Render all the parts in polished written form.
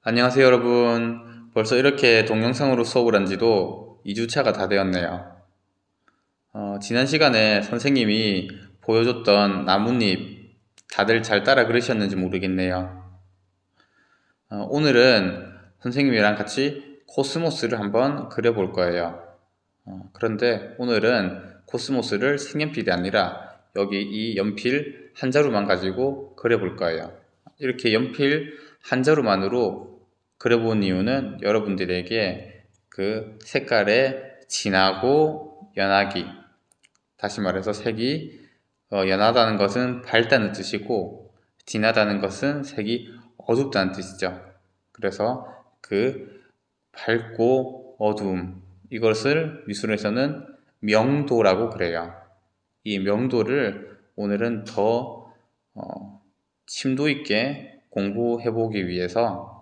안녕하세요 여러분. 벌써 이렇게 동영상으로 수업을 한 지도 2주차가 다 되었네요. 지난 시간에 선생님이 보여줬던 나뭇잎 다들 잘 따라 그리셨는지 모르겠네요. 오늘은 선생님이랑 같이 코스모스를 한번 그려볼 거예요. 그런데 오늘은 코스모스를 색연필이 아니라 여기 이 연필 한 자루만 가지고 그려볼 거예요. 이렇게 연필 한 자루만으로 그려본 이유는 여러분들에게 그 색깔의 진하고 연하기, 다시 말해서 색이 연하다는 것은 밝다는 뜻이고 진하다는 것은 색이 어둡다는 뜻이죠. 그래서 그 밝고 어두움, 이것을 미술에서는 명도라고 그래요. 이 명도를 오늘은 더 심도 있게 공부해 보기 위해서,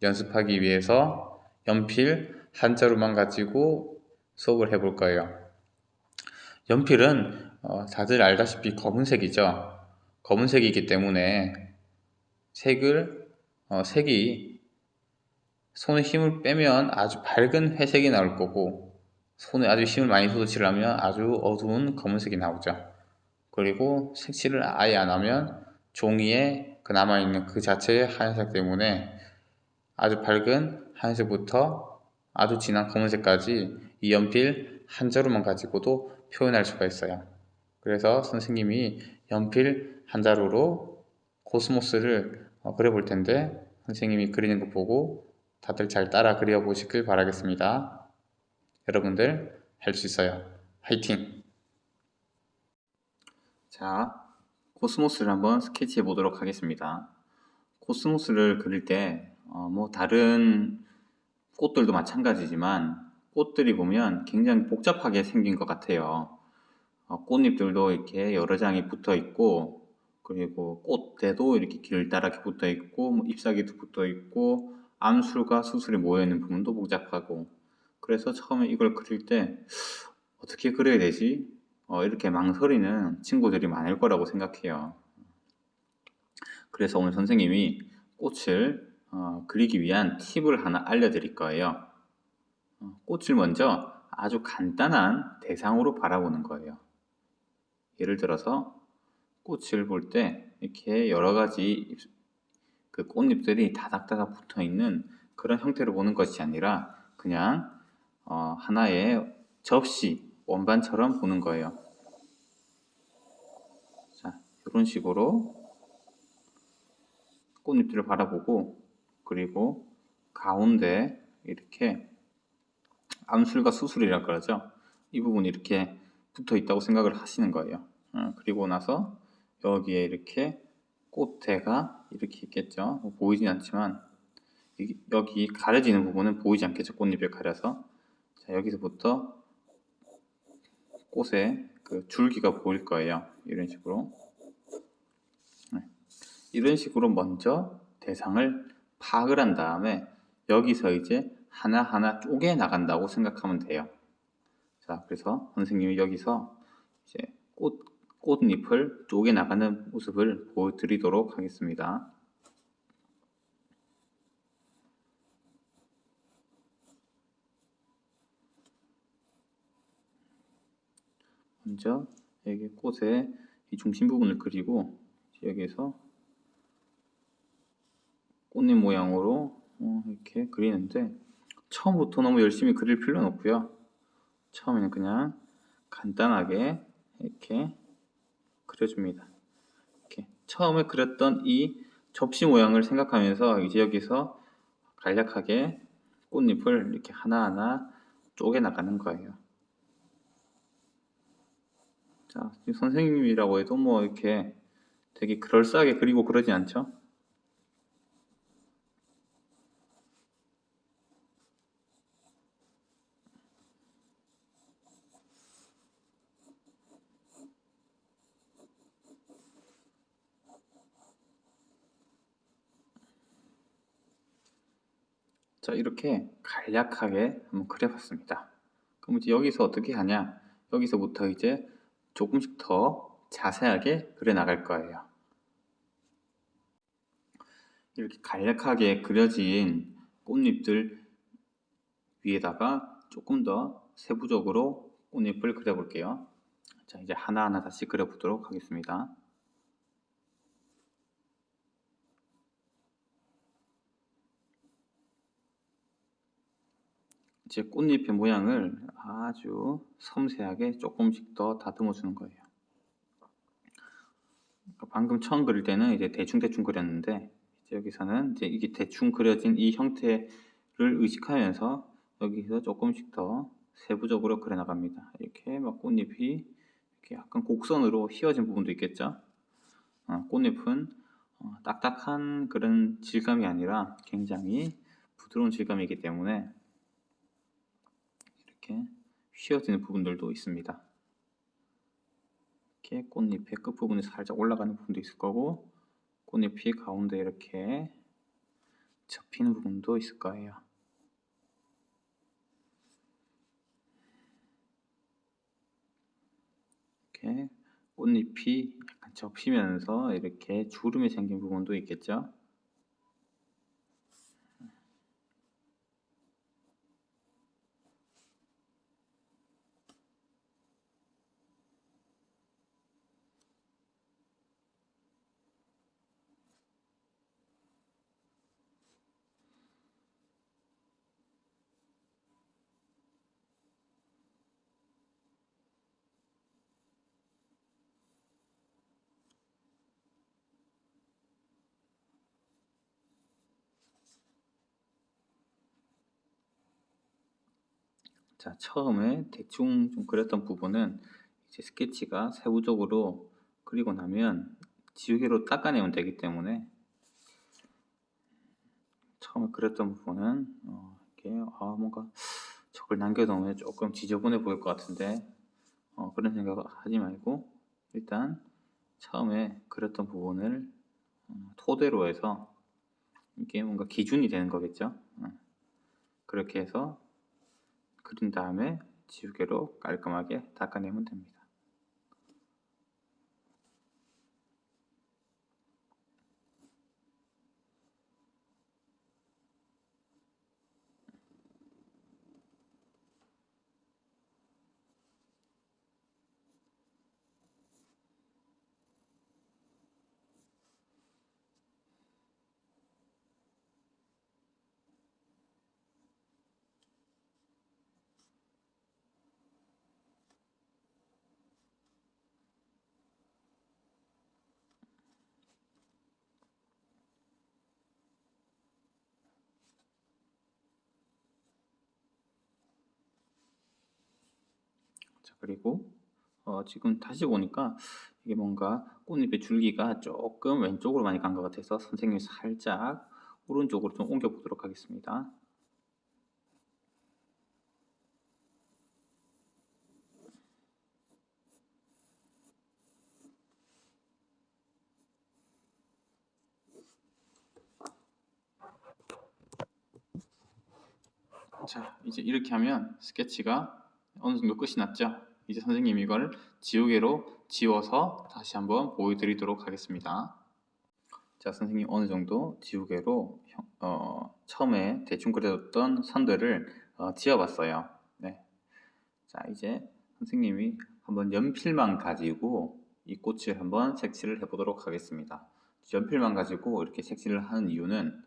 연습하기 위해서 연필 한 자루만 가지고 수업을 해볼 거예요. 연필은 다들 알다시피 검은색이죠. 검은색이기 때문에 색이 손에 힘을 빼면 아주 밝은 회색이 나올 거고, 손에 아주 힘을 많이 써서 칠하면 아주 어두운 검은색이 나오죠. 그리고 색칠을 아예 안 하면 종이에 그 남아있는 그 자체의 하얀색 때문에 아주 밝은 하얀색부터 아주 진한 검은색까지 이 연필 한 자루만 가지고도 표현할 수가 있어요. 그래서 선생님이 연필 한 자루로 코스모스를 그려볼 텐데, 선생님이 그리는 거 보고 다들 잘 따라 그려보시길 바라겠습니다. 여러분들 할 수 있어요. 화이팅! 자, 코스모스를 한번 스케치해 보도록 하겠습니다. 코스모스를 그릴 때 뭐 다른 꽃들도 마찬가지지만 꽃들이 보면 굉장히 복잡하게 생긴 것 같아요. 꽃잎들도 이렇게 여러 장이 붙어 있고, 그리고 꽃대도 이렇게 길다랗게 붙어 있고, 뭐 잎사귀도 붙어 있고, 암술과 수술이 모여 있는 부분도 복잡하고, 그래서 처음에 이걸 그릴 때 어떻게 그려야 되지? 이렇게 망설이는 친구들이 많을 거라고 생각해요. 그래서 오늘 선생님이 꽃을 그리기 위한 팁을 하나 알려드릴 거예요. 꽃을 먼저 아주 간단한 대상으로 바라보는 거예요. 예를 들어서 꽃을 볼 때 이렇게 여러 가지 그 꽃잎들이 다닥다닥 붙어 있는 그런 형태로 보는 것이 아니라 그냥 하나의 접시, 원반처럼 보는 거예요. 자, 이런 식으로 꽃잎들을 바라보고, 그리고 가운데 이렇게 암술과 수술이라 그러죠. 이 부분이 이렇게 붙어 있다고 생각을 하시는 거예요. 그리고 나서 여기에 이렇게 꽃대가 이렇게 있겠죠. 보이진 않지만 여기 가려지는 부분은 보이지 않겠죠. 꽃잎을 가려서. 자, 여기서부터 꽃의 그 줄기가 보일 거예요. 이런 식으로. 이런 식으로 먼저 대상을 파악을 한 다음에 여기서 이제 하나하나 쪼개 나간다고 생각하면 돼요. 자, 그래서 선생님이 여기서 이제 꽃잎을 쪼개 나가는 모습을 보여드리도록 하겠습니다. 먼저 여기 꽃의 이 중심 부분을 그리고 여기서 꽃잎 모양으로 이렇게 그리는데, 처음부터 너무 열심히 그릴 필요는 없고요. 처음에는 그냥 간단하게 이렇게 그려줍니다. 이렇게 처음에 그렸던 이 접시 모양을 생각하면서 이제 여기서 간략하게 꽃잎을 이렇게 하나하나 쪼개 나가는 거예요. 자, 선생님이라고 해도 뭐 이렇게 되게 그럴싸하게 그리고 그러지 않죠? 자, 이렇게 간략하게 한번 그려봤습니다. 그럼 이제 여기서 어떻게 하냐? 여기서부터 이제 조금씩 더 자세하게 그려 나갈 거예요. 이렇게 간략하게 그려진 꽃잎들 위에다가 조금 더 세부적으로 꽃잎을 그려볼게요. 자, 이제 하나하나 다시 그려보도록 하겠습니다. 이제 꽃잎의 모양을 아주 섬세하게 조금씩 더 다듬어 주는 거예요. 방금 처음 그릴 때는 이제 대충 그렸는데, 이제 여기서는 이제 이게 대충 그려진 이 형태를 의식하면서 여기서 조금씩 더 세부적으로 그려 나갑니다. 이렇게 막 꽃잎이 이렇게 약간 곡선으로 휘어진 부분도 있겠죠. 꽃잎은 딱딱한 그런 질감이 아니라 굉장히 부드러운 질감이기 때문에 이렇게 휘어지는 부분들도 있습니다. 이렇게 꽃잎의 끝부분이 살짝 올라가는 부분도 있을 거고, 꽃잎이 가운데 이렇게 접히는 부분도 있을 거예요. 이렇게 꽃잎이 약간 접히면서 이렇게 주름이 생긴 부분도 있겠죠. 자, 처음에 대충 좀 그렸던 부분은 이제 스케치가 세부적으로 그리고 나면 지우개로 닦아내면 되기 때문에 처음에 그렸던 부분은 이렇게 뭔가 저걸 남겨놓으면 조금 지저분해 보일 것 같은데 그런 생각을 하지 말고 일단 처음에 그렸던 부분을 토대로 해서 이게 뭔가 기준이 되는 거겠죠. 그렇게 해서 그린 다음에 지우개로 깔끔하게 닦아내면 됩니다. 자, 그리고 지금 다시 보니까 이게 뭔가 꽃잎의 줄기가 조금 왼쪽으로 많이 간 것 같아서 선생님이 살짝 오른쪽으로 좀 옮겨 보도록 하겠습니다. 자, 이제 이렇게 하면 스케치가 어느 정도 끝이 났죠? 이제 선생님이 이걸 지우개로 지워서 다시 한번 보여드리도록 하겠습니다. 자, 선생님 어느 정도 지우개로 처음에 대충 그려뒀던 선들을 지워봤어요. 네. 자, 이제 선생님이 한번 연필만 가지고 이 꽃을 한번 색칠을 해보도록 하겠습니다. 연필만 가지고 이렇게 색칠을 하는 이유는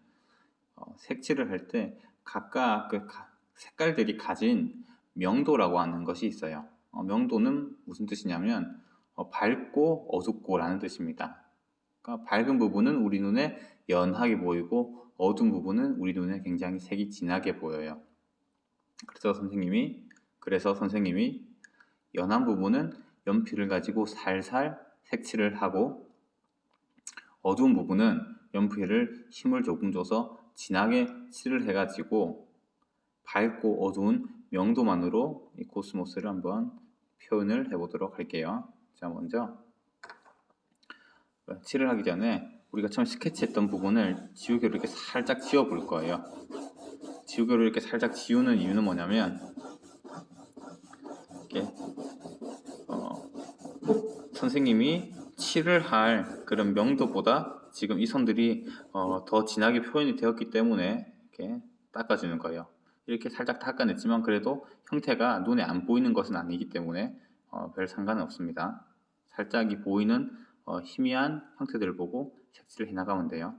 색칠을 할 때 각각 그 색깔들이 가진 명도라고 하는 것이 있어요. 명도는 무슨 뜻이냐면 밝고 어둡고 라는 뜻입니다. 그러니까 밝은 부분은 우리 눈에 연하게 보이고 어두운 부분은 우리 눈에 굉장히 색이 진하게 보여요. 그래서 선생님이 연한 부분은 연필을 가지고 살살 색칠을 하고 어두운 부분은 연필을 힘을 조금 줘서 진하게 칠을 해가지고 밝고 어두운 명도만으로 이 코스모스를 한번 표현을 해보도록 할게요. 자, 먼저 칠을 하기 전에 우리가 처음 스케치했던 부분을 지우개로 이렇게 살짝 지워 볼 거예요. 지우개로 이렇게 살짝 지우는 이유는 뭐냐면 이렇게 선생님이 칠을 할 그런 명도보다 지금 이 선들이 더 진하게 표현이 되었기 때문에 이렇게 닦아주는 거예요. 이렇게 살짝 닦아냈지만 그래도 형태가 눈에 안 보이는 것은 아니기 때문에 별 상관은 없습니다. 살짝이 보이는 희미한 형태들을 보고 색칠을 해나가면 돼요.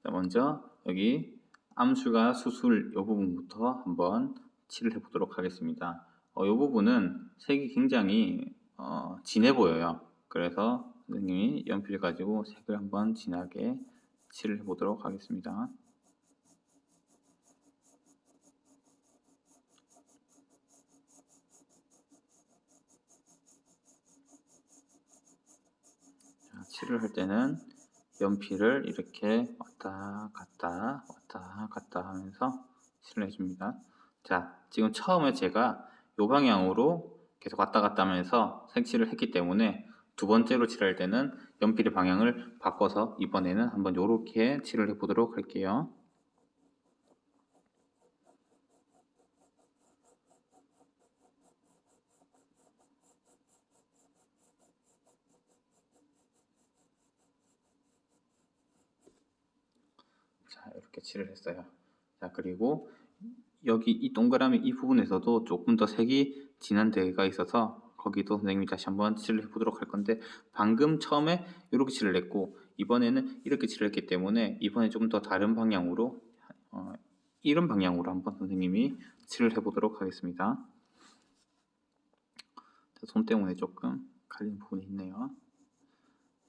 자, 먼저 여기 암술과 수술 이 부분부터 한번 칠을 해보도록 하겠습니다. 이 부분은 색이 굉장히 진해 보여요. 그래서 선생님이 연필 가지고 색을 한번 진하게 칠을 해보도록 하겠습니다. 자, 칠을 할 때는 연필을 이렇게 왔다 갔다 하면서 칠을 해줍니다. 자, 지금 처음에 제가 이 방향으로 계속 왔다 갔다 하면서 색칠을 했기 때문에 두 번째로 칠할 때는 연필의 방향을 바꿔서 이번에는 한번 이렇게 칠을 해보도록 할게요. 자, 이렇게 칠을 했어요. 자, 그리고 여기 이 동그라미 이 부분에서도 조금 더 색이 진한 데가 있어서 거기도 선생님이 다시 한번 칠을 해보도록 할 건데, 방금 처음에 이렇게 칠을 했고 이번에는 이렇게 칠을 했기 때문에 이번에 좀 더 다른 방향으로 이런 방향으로 한번 선생님이 칠을 해보도록 하겠습니다. 자, 손 때문에 조금 가린 부분이 있네요.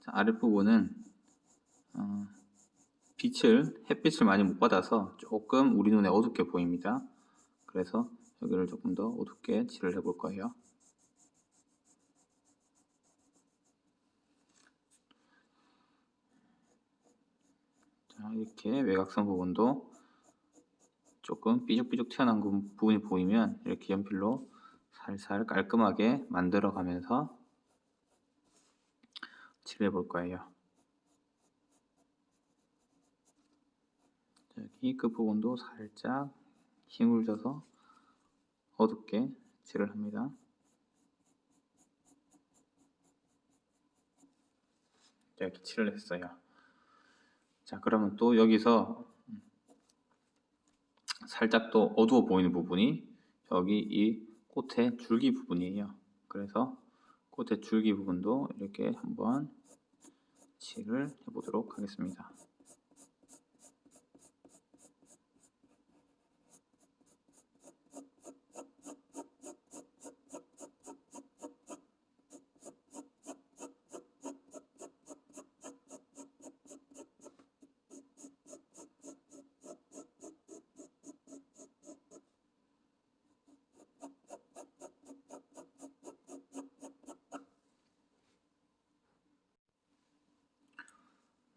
자, 아랫부분은 햇빛을 많이 못 받아서 조금 우리 눈에 어둡게 보입니다. 그래서 여기를 조금 더 어둡게 칠을 해볼 거예요. 자, 이렇게 외곽선 부분도 조금 삐죽삐죽 튀어나온 부분이 보이면 이렇게 연필로 살살 깔끔하게 만들어 가면서 칠해 볼 거예요. 여기 끝부분도 살짝 힘을 줘서 어둡게 칠을 합니다. 이렇게 칠을 했어요. 자, 그러면 또 여기서 살짝 또 어두워 보이는 부분이 여기 이 꽃의 줄기 부분이에요. 그래서 꽃의 줄기 부분도 이렇게 한번 칠을 해보도록 하겠습니다.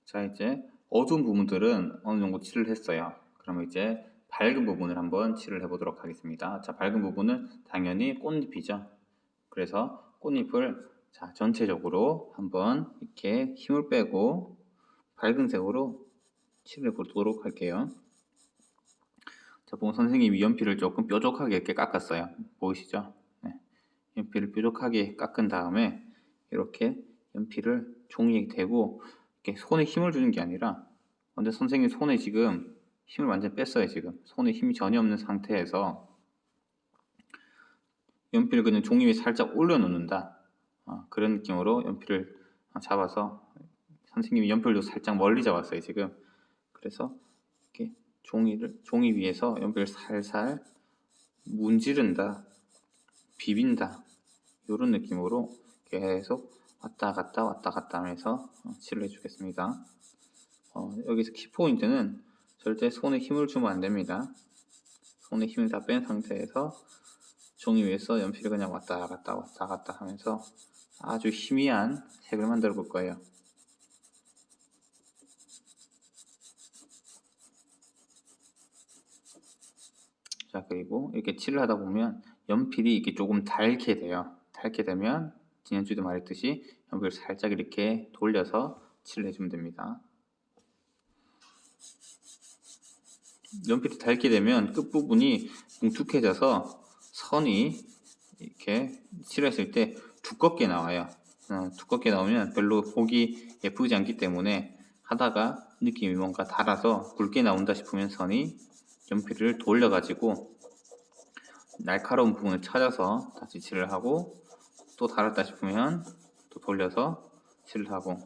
자, 이제 어두운 부분들은 어느 정도 칠을 했어요. 그러면 이제 밝은 부분을 한번 칠을 해보도록 하겠습니다. 자, 밝은 부분은 당연히 꽃잎이죠. 그래서 꽃잎을 자, 전체적으로 한번 이렇게 힘을 빼고 밝은 색으로 칠을 해보도록 할게요. 자, 보면 선생님이 연필을 조금 뾰족하게 이렇게 깎았어요. 보이시죠? 네. 연필을 뾰족하게 깎은 다음에 이렇게 연필을 종이에 대고 이렇게 손에 힘을 주는 게 아니라, 근데 선생님 손에 지금 힘을 완전 뺐어요. 지금 손에 힘이 전혀 없는 상태에서 연필을 그냥 종이 위에 살짝 올려놓는다, 그런 느낌으로 연필을 잡아서 선생님이 연필도 살짝 멀리 잡았어요 지금. 그래서 이렇게 종이 위에서 연필을 살살 문지른다, 비빈다, 이런 느낌으로 계속 왔다 갔다 하면서 칠을 해주겠습니다. 여기서 키포인트는 절대 손에 힘을 주면 안 됩니다. 손에 힘을 다 뺀 상태에서 종이 위에서 연필을 그냥 왔다 갔다 하면서 아주 희미한 색을 만들어 볼 거예요. 자, 그리고 이렇게 칠을 하다 보면 연필이 이렇게 조금 닳게 돼요. 닳게 되면 지난주에도 말했듯이 연필을 살짝 이렇게 돌려서 칠을 해주면 됩니다. 연필이 닳게 되면 끝부분이 뭉툭해져서 선이 이렇게 칠했을 때 두껍게 나와요. 두껍게 나오면 별로 보기 예쁘지 않기 때문에 하다가 느낌이 뭔가 달아서 굵게 나온다 싶으면 선이 연필을 돌려가지고 날카로운 부분을 찾아서 다시 칠을 하고, 또 달았다 싶으면 또 돌려서 칠을 하고,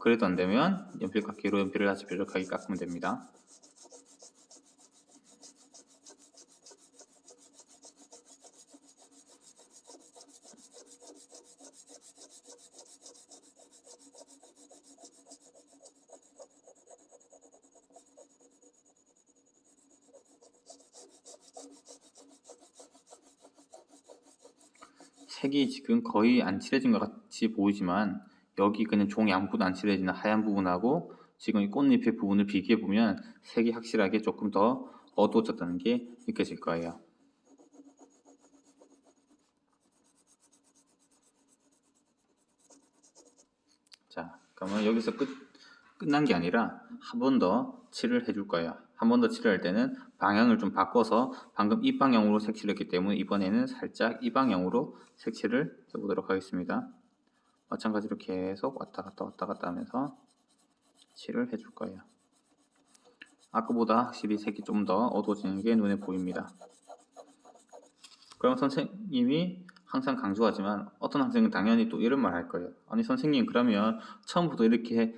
그래도 안되면 연필깎이로 연필을 다시 뾰족하게 깎으면 됩니다. 색이 지금 거의 안 칠해진 것 같이 보이지만, 여기 그냥 종이 아무것도 안 칠해지는 하얀 부분하고 지금 이 꽃잎의 부분을 비교해 보면 색이 확실하게 조금 더 어두워졌다는 게 느껴질 거예요. 자, 그러면 여기서 끝난 게 아니라 한 번 더 칠을 해줄 거예요. 한 번 더 칠을 할 때는 방향을 좀 바꿔서, 방금 이 방향으로 색칠을 했기 때문에 이번에는 살짝 이 방향으로 색칠을 해보도록 하겠습니다. 마찬가지로 계속 왔다 갔다 하면서 칠을 해줄 거예요. 아까보다 확실히 색이 좀 더 어두워지는 게 눈에 보입니다. 그럼 선생님이 항상 강조하지만 어떤 학생은 당연히 또 이런 말 할 거예요. 아니 선생님, 그러면 처음부터 이렇게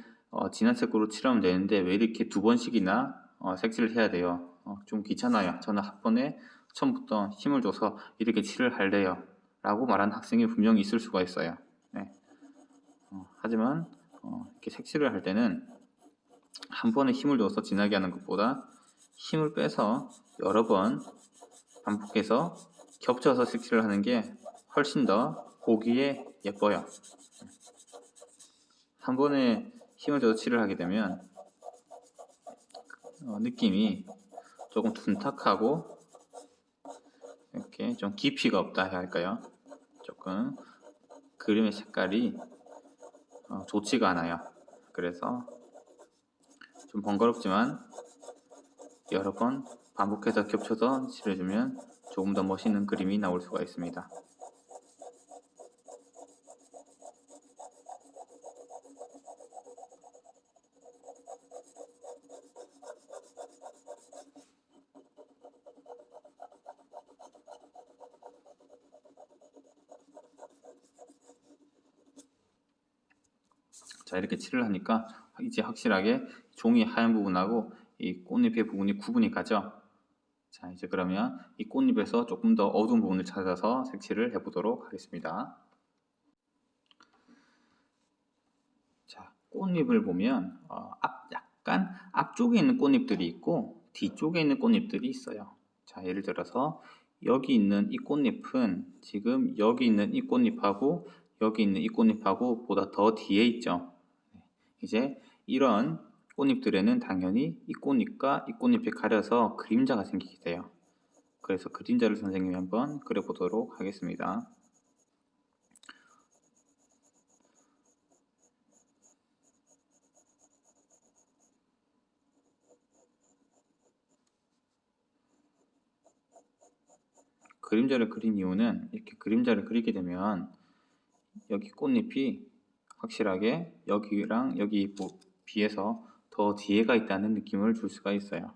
진한 색으로 칠하면 되는데 왜 이렇게 두 번씩이나 색칠을 해야 돼요? 좀 귀찮아요. 저는 한 번에 처음부터 힘을 줘서 이렇게 칠을 할래요 라고 말하는 학생이 분명히 있을 수가 있어요. 네. 하지만 이렇게 색칠을 할 때는 한 번에 힘을 줘서 진하게 하는 것보다 힘을 빼서 여러 번 반복해서 겹쳐서 색칠을 하는 게 훨씬 더 보기에 예뻐요. 한 번에 힘을 줘서 칠을 하게 되면 느낌이 조금 둔탁하고 이렇게 좀 깊이가 없다 해야 할까요? 조금 그림의 색깔이 좋지가 않아요. 그래서 좀 번거롭지만 여러 번 반복해서 겹쳐서 칠해주면 조금 더 멋있는 그림이 나올 수가 있습니다. 자, 이렇게 칠을 하니까 이제 확실하게 종이 하얀 부분하고 이 꽃잎의 부분이 구분이 가죠. 자, 이제 그러면 이 꽃잎에서 조금 더 어두운 부분을 찾아서 색칠을 해보도록 하겠습니다. 자, 꽃잎을 보면 약간 앞쪽에 있는 꽃잎들이 있고 뒤쪽에 있는 꽃잎들이 있어요. 자, 예를 들어서 여기 있는 이 꽃잎은 지금 여기 있는 이 꽃잎하고 여기 있는 이 꽃잎하고 보다 더 뒤에 있죠. 이제 이런 꽃잎들에는 당연히 이 꽃잎과 이 꽃잎이 가려서 그림자가 생기게 돼요. 그래서 그림자를 선생님이 한번 그려보도록 하겠습니다. 그림자를 그린 이유는, 이렇게 그림자를 그리게 되면 여기 꽃잎이 확실하게 여기랑 여기 비해서 더 뒤에가 있다는 느낌을 줄 수가 있어요.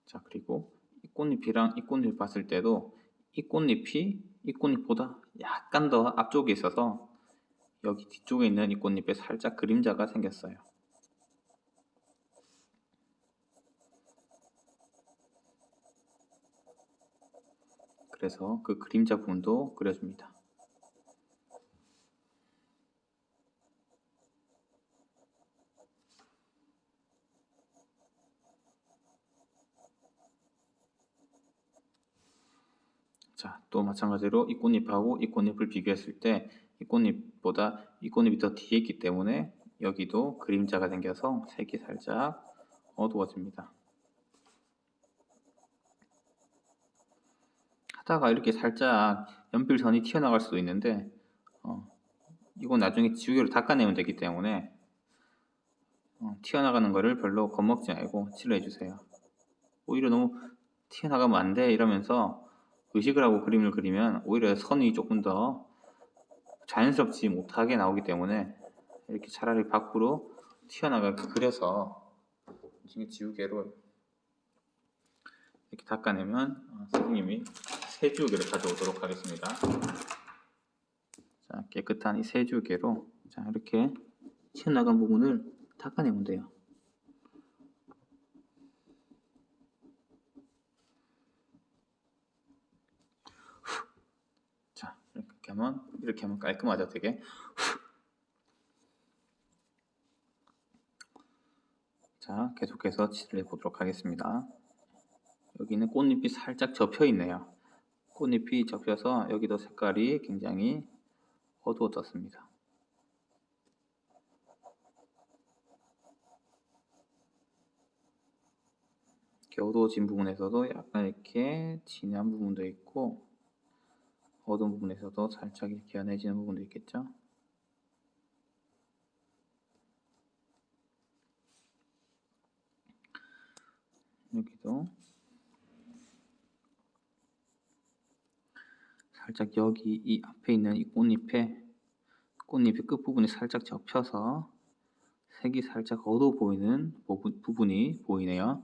자, 그리고 이 꽃잎이랑 이 꽃잎을 봤을 때도 이 꽃잎이 이 꽃잎보다 약간 더 앞쪽에 있어서 여기 뒤쪽에 있는 이 꽃잎에 살짝 그림자가 생겼어요. 그래서 그 그림자 부분도 그려줍니다. 자, 또 마찬가지로 이 꽃잎하고 이 꽃잎을 비교했을 때 이 꽃잎보다 이 꽃잎이 더 뒤에 있기 때문에 여기도 그림자가 생겨서 색이 살짝 어두워집니다. 하다가 이렇게 살짝 연필선이 튀어나갈 수도 있는데 이건 나중에 지우개로 닦아내면 되기 때문에 튀어나가는 거를 별로 겁먹지 말고 칠해주세요. 오히려 너무 튀어나가면 안 돼 이러면서 의식을 하고 그림을 그리면 오히려 선이 조금 더 자연스럽지 못하게 나오기 때문에 이렇게 차라리 밖으로 튀어나가게 그려서 지우개로 이렇게 닦아내면 선생님이 세지우개를 가져오도록 하겠습니다. 자, 깨끗한 이 세지우개로 자, 이렇게 튀어나간 부분을 닦아내면 돼요. 자, 이렇게 하면 깔끔하죠, 되게. 자, 계속해서 칠을 해보도록 하겠습니다. 여기는 꽃잎이 살짝 접혀 있네요. 꽃잎이 접혀서 여기도 색깔이 굉장히 어두워졌습니다. 이렇게 어두워진 부분에서도 약간 이렇게 진한 부분도 있고 어두운 부분에서도 살짝 이렇게 연해지는 부분도 있겠죠. 여기도 살짝 여기 이 앞에 있는 이 꽃잎의 끝부분이 살짝 접혀서 색이 살짝 어두워 보이는 부분이 보이네요.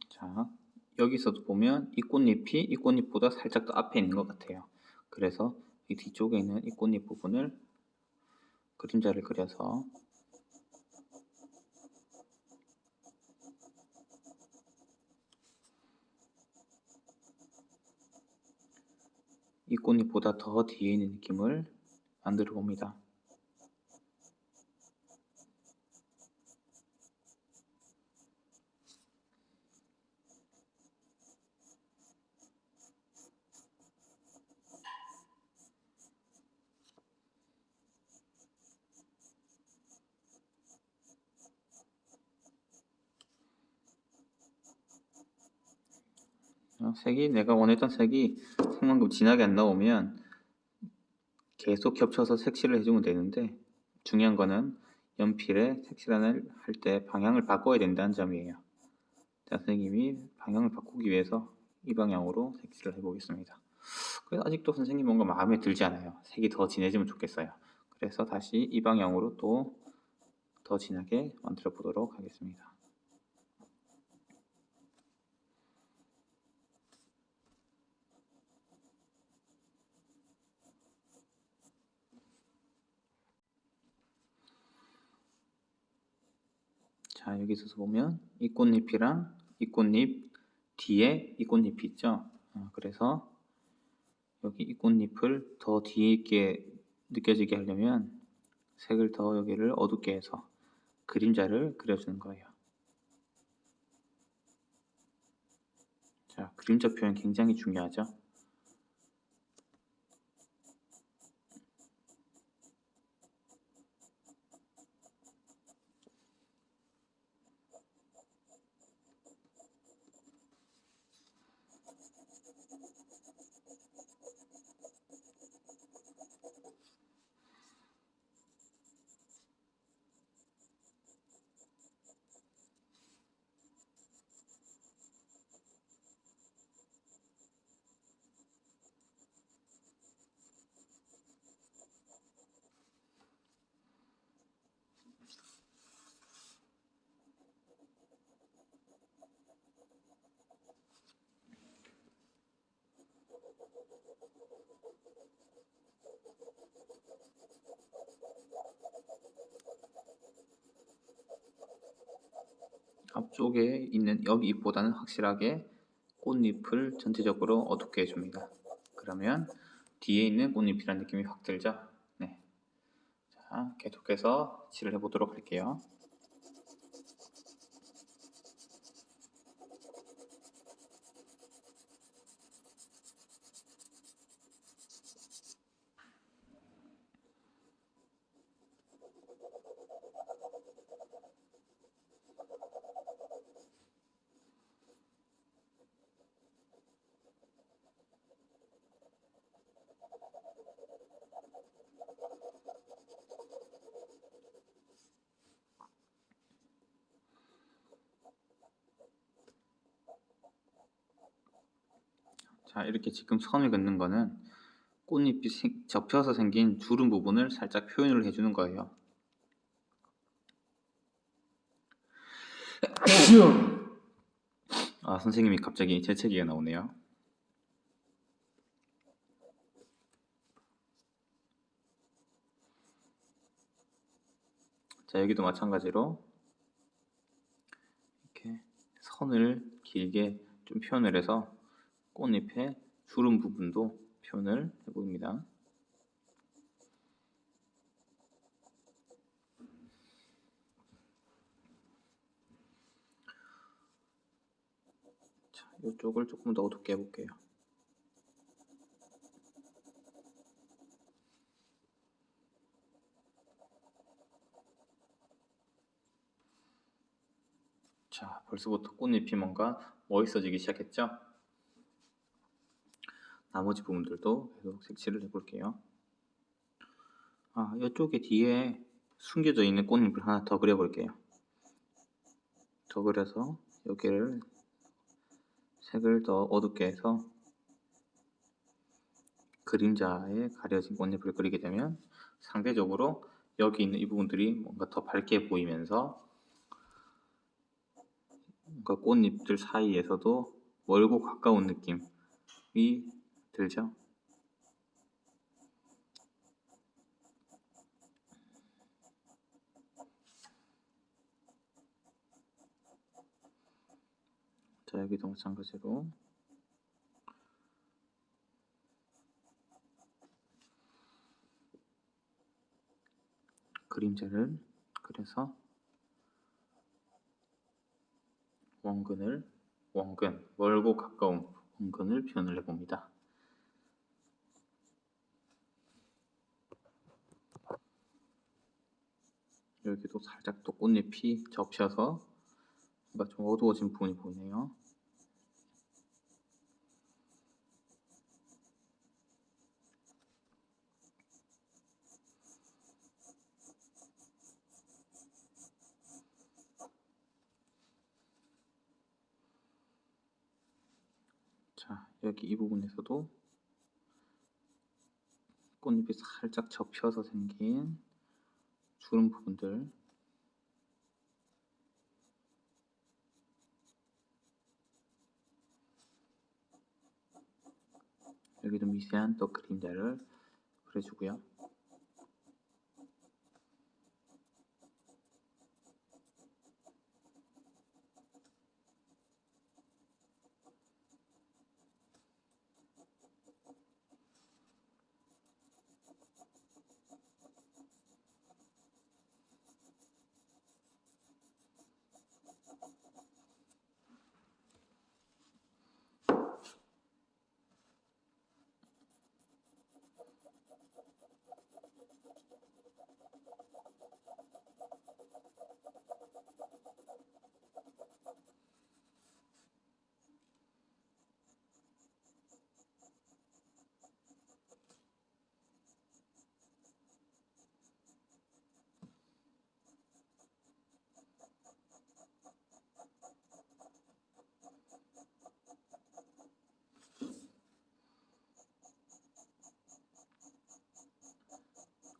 자, 여기서도 보면 이 꽃잎이 이 꽃잎보다 살짝 더 앞에 있는 것 같아요. 그래서 이 뒤쪽에 있는 이 꽃잎 부분을 그림자를 그려서 이 꽃잎보다 더 뒤에 있는 느낌을 만들어 봅니다. 색이 내가 원했던 색이 색만큼 진하게 안 나오면 계속 겹쳐서 색칠을 해주면 되는데 중요한 거는 연필에 색칠을 할 때 방향을 바꿔야 된다는 점이에요. 자, 선생님이 방향을 바꾸기 위해서 이 방향으로 색칠을 해보겠습니다. 그래서 아직도 선생님 뭔가 마음에 들지 않아요. 색이 더 진해지면 좋겠어요. 그래서 다시 이 방향으로 또 더 진하게 만들어 보도록 하겠습니다. 자, 여기 있어서 보면 이 꽃잎이랑 이 꽃잎 뒤에 이 꽃잎이 있죠. 그래서 여기 이 꽃잎을 더 뒤에 있게 느껴지게 하려면 색을 더 여기를 어둡게 해서 그림자를 그려주는 거예요. 자, 그림자 표현 굉장히 중요하죠. 앞쪽에 있는 여기 잎보다는 확실하게 꽃잎을 전체적으로 어둡게 해줍니다. 그러면 뒤에 있는 꽃잎이라는 느낌이 확 들죠? 네. 자, 자, 계속해서 칠을 해보도록 할게요. 자, 이렇게 지금 선을 긋는 거는 꽃잎이 접혀서 생긴 주름 부분을 살짝 표현을 해주는 거예요. 아, 선생님이 갑자기 재채기가 나오네요. 자, 여기도 마찬가지로 이렇게 선을 길게 좀 표현을 해서 꽃잎의 주름 부분도 표현을 해봅니다. 자, 이쪽을 조금 더 어둡게 해볼게요. 자, 벌써부터 꽃잎이 뭔가 멋있어지기 시작했죠? 나머지 부분들도 계속 색칠을 해볼게요. 아, 이쪽에 뒤에 숨겨져 있는 꽃잎을 하나 더 그려볼게요. 더 그려서 여기를 색을 더 어둡게 해서 그림자에 가려진 꽃잎을 그리게 되면 상대적으로 여기 있는 이 부분들이 뭔가 더 밝게 보이면서 뭔가 꽃잎들 사이에서도 멀고 가까운 느낌이 들죠. 자, 여기도 마찬가지로 그림자를 그려서 원근, 멀고 가까운 원근을 표현을 해봅니다. 여기도 살짝 또 꽃잎이 접혀서 뭔가 좀 어두워진 부분이 보이네요. 자, 여기 이 부분에서도 꽃잎이 살짝 접혀서 생긴 주름 부분들, 여기도 미세한 또 그림자를 그려주고요.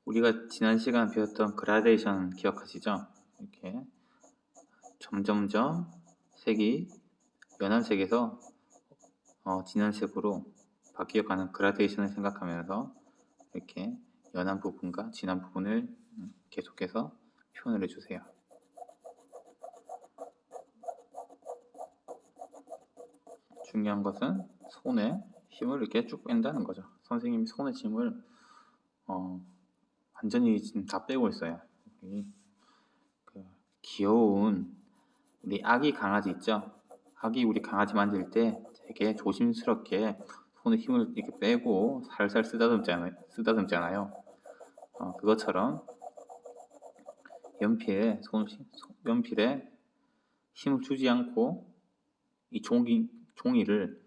우리가 지난 시간 배웠던 그라데이션 기억하시죠? 이렇게 점점점 색이 연한 색에서 진한 색으로 바뀌어가는 그라데이션을 생각하면서 이렇게 연한 부분과 진한 부분을 계속해서 표현을 해주세요. 중요한 것은 손에 힘을 이렇게 쭉 뺀다는 거죠. 선생님이 손에 힘을 완전히 지금 다 빼고 있어요. 그 귀여운 우리 아기 강아지 있죠? 우리 강아지 만질 때 되게 조심스럽게 손에 힘을 이렇게 빼고 살살 쓰다듬잖아요. 그것처럼 연필에 힘을 주지 않고 이 종이를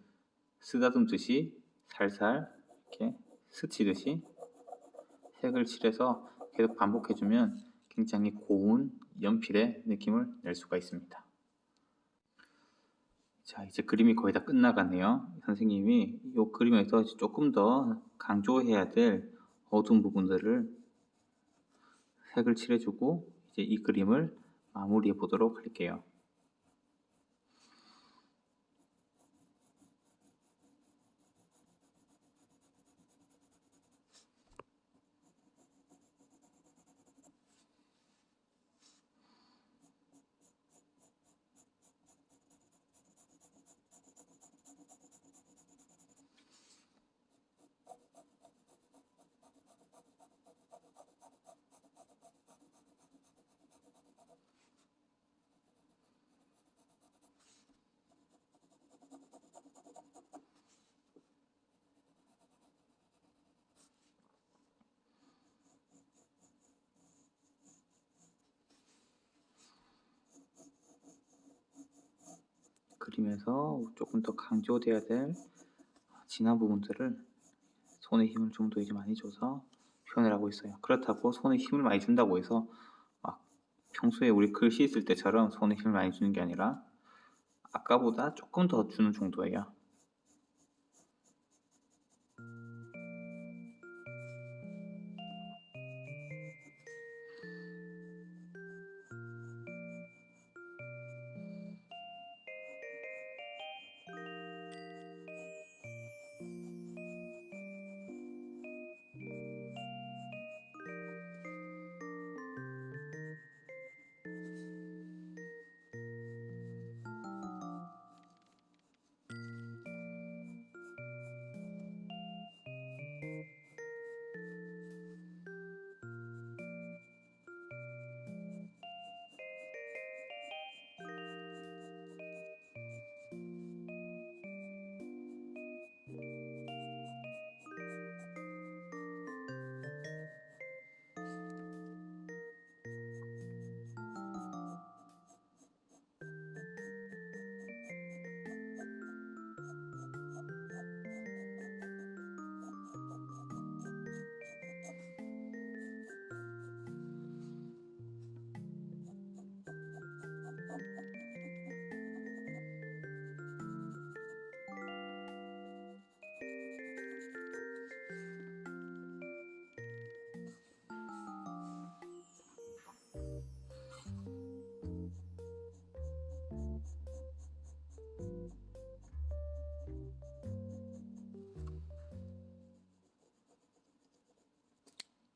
쓰다듬듯이 살살 이렇게 스치듯이 색을 칠해서 계속 반복해주면 굉장히 고운 연필의 느낌을 낼 수가 있습니다. 자, 이제 그림이 거의 다 끝나가네요. 선생님이 이 그림에서 조금 더 강조해야 될 어두운 부분들을 색을 칠해주고 이제 이 그림을 마무리해 보도록 할게요. 그림에서 조금 더 강조돼야 될 진한 부분들을 손에 힘을 좀 더 이제 많이 줘서 표현을 하고 있어요. 그렇다고 손에 힘을 많이 준다고 해서 막 평소에 우리 글씨 쓸 때처럼 손에 힘을 많이 주는 게 아니라 아까보다 조금 더 주는 정도예요.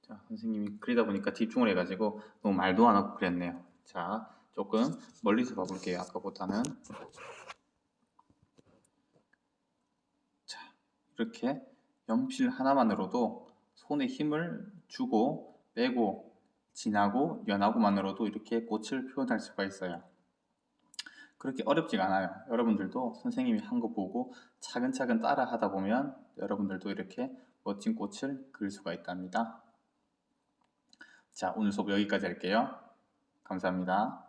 자, 선생님이 그리다 보니까 집중을 해가지고 너무 말도 안 하고 그랬네요. 자, 조금 멀리서 봐볼게요. 아까보다는. 자, 이렇게 연필 하나만으로도 손에 힘을 주고 빼고 진하고 연하고만으로도 이렇게 꽃을 표현할 수가 있어요. 그렇게 어렵지가 않아요. 여러분들도 선생님이 한 거 보고 차근차근 따라 하다 보면 여러분들도 이렇게 멋진 꽃을 그릴 수가 있답니다. 자, 오늘 수업 여기까지 할게요. 감사합니다.